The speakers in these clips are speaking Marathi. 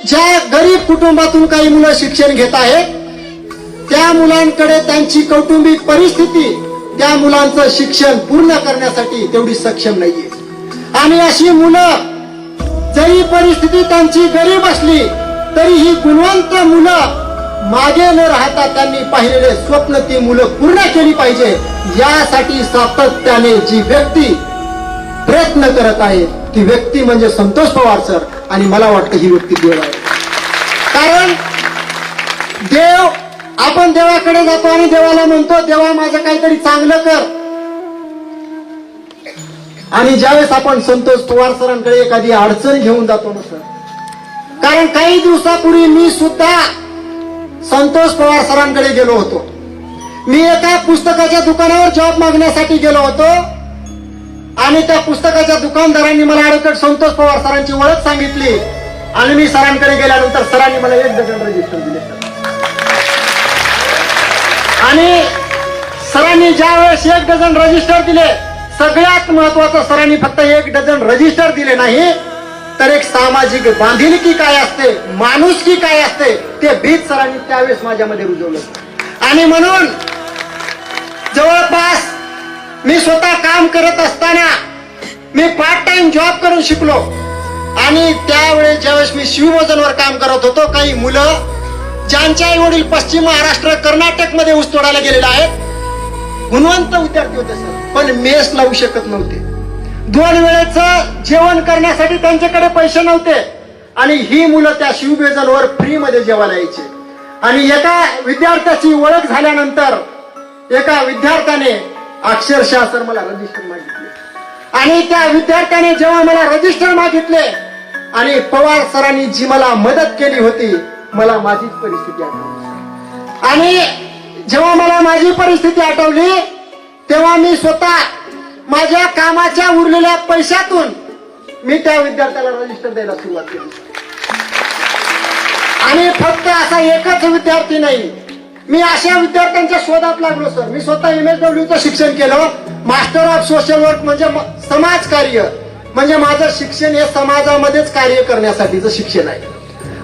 ज्या गरीब कुटुंबातून काही मुलं शिक्षण घेत आहेत त्या मुलांकडे त्यांची कौटुंबिक परिस्थिती त्या मुलांचं शिक्षण पूर्ण करण्यासाठी तेवढी सक्षम नाहीये. आणि अशी मुलं जरी परिस्थिती त्यांची गरीब असली तरी ही गुणवंत मुलं मागे न राहता त्यांनी पाहिलेले स्वप्न ती मुलं पूर्ण केली पाहिजे यासाठी सातत्याने जी व्यक्ती प्रयत्न करत आहे ती व्यक्ती म्हणजे संतोष पवार सर. आणि मला वाटतं ही व्यक्ती देव आहे. कारण देव, आपण देवाकडे जातो आणि देवाला म्हणतो देवा माझं काहीतरी चांगलं कर. आणि ज्यावेळेस आपण संतोष पवार सरांकडे एखादी अडचण घेऊन जातो ना सर, कारण काही दिवसापूर्वी मी सुद्धा संतोष पवार सरांकडे गेलो होतो. मी एका पुस्तकाच्या दुकानावर जॉब मागण्यासाठी गेलो होतो आणि त्या पुस्तकाच्या दुकानदारांनी मला ॲडव्होकेट संतोष पवार सरांची ओळख सांगितली आणि मी सरांकडे गेल्यानंतर सरांनी मला 1 डझन रजिस्टर दिले. आणि सरांनी ज्या वेळेस 1 डझन रजिस्टर दिले, सगळ्यात महत्वाचं सरांनी फक्त 1 डझन रजिस्टर दिले नाही तर एक सामाजिक बांधिलकी काय असते, माणुसकी काय असते ते बीज सरांनी त्यावेळेस माझ्यामध्ये रुजवलं. आणि म्हणून जवळपास मी स्वतः काम करत असताना मी पार्ट टाइम जॉब करून शिकलो. आणि त्यावेळेस ज्यावेळेस मी शिवभोजनवर काम करत होतो, काही मुलं ज्यांचे आई वडील पश्चिम महाराष्ट्र कर्नाटक मध्ये ऊस तोडायला गेलेले आहेत, गुणवंत विद्यार्थी होते सर, पण मेस लावू शकत नव्हते. 2 वेळेचं जेवण करण्यासाठी त्यांच्याकडे पैसे नव्हते आणि ही मुलं त्या शिवभोजनवर फ्री मध्ये जेवायला यायचे. आणि एका विद्यार्थ्याची ओळख झाल्यानंतर एका विद्यार्थ्याने अक्षरशः सर मला रजिस्टर मागितले. आणि त्या विद्यार्थ्याने जेव्हा मला रजिस्टर मागितले आणि पवार सरांनी जी मला मदत केली होती, मला माझीच परिस्थिती आठवली. आणि जेव्हा मला माझी परिस्थिती आठवली तेव्हा मी स्वतः माझ्या कामाच्या उरलेल्या पैशातून मी त्या विद्यार्थ्याला रजिस्टर द्यायला सुरुवात केली. आणि फक्त असा एकच विद्यार्थी नाही, मी अशा विद्यार्थ्यांच्या शोधात लागलो सर. मी स्वतः MSWचं शिक्षण केलं, मास्टर ऑफ सोशल वर्क म्हणजे समाज कार्य, म्हणजे माझं शिक्षण हे समाजामध्येच कार्य करण्यासाठीचं शिक्षण आहे.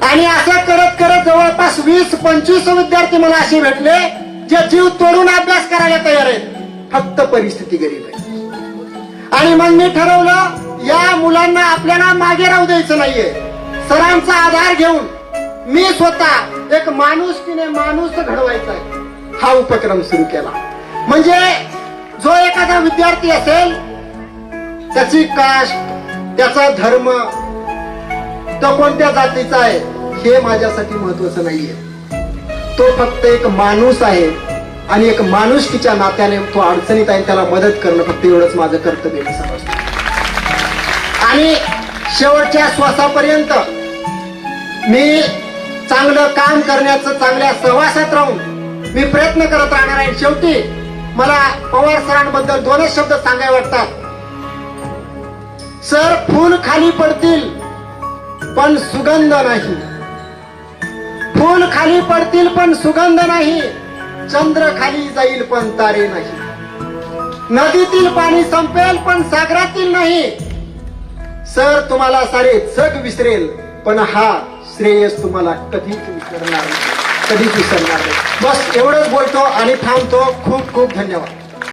आणि असं करत करत जवळपास 20-25 विद्यार्थी मला असे भेटले जे जीव तोडून अभ्यास करायला तयार आहेत, फक्त परिस्थिती गरीब आहे. आणि मग मी ठरवलं या मुलांना आपल्याला मागे राहू द्यायचं नाहीये. सरांचा आधार घेऊन मी स्वतः एक माणुसकीने माणूस घडवायचा आहे हा उपक्रम सुरू केला. म्हणजे जो एखादा विद्यार्थी असेल त्याची कास्ट, त्याचा धर्म, तो कोणत्या जातीचा आहे हे माझ्यासाठी महत्वाचं नाहीये. तो फक्त एक माणूस आहे आणि एक माणुसकीच्या नात्याने तो अडचणीत आहे, त्याला मदत करणं फक्त एवढंच माझं कर्तव्य समजतं. आणि शेवटच्या श्वासापर्यंत मी चांगलं काम करण्याचं, चांगल्या सहवासात राहून मी प्रयत्न करत राहणार आहे. शेवटी मला पवार सरांबद्दल 2च शब्द सांगाय वाटतात. सर, फूल खाली पडतील पण सुगंध नाही, फूल खाली पडतील पण सुगंध नाही, चंद्र खाली जाईल पण तारे नाही, नदीतील पाणी संपेल पण सागरातील नाही. सर, तुम्हाला सारे जग विसरेल पण हा श्रेयस तुम्हाला कधीच विसरणार नाही, कधीच विसरणार नाही. बस एवढंच बोलतो आणि थांबतो. खूप खूप धन्यवाद.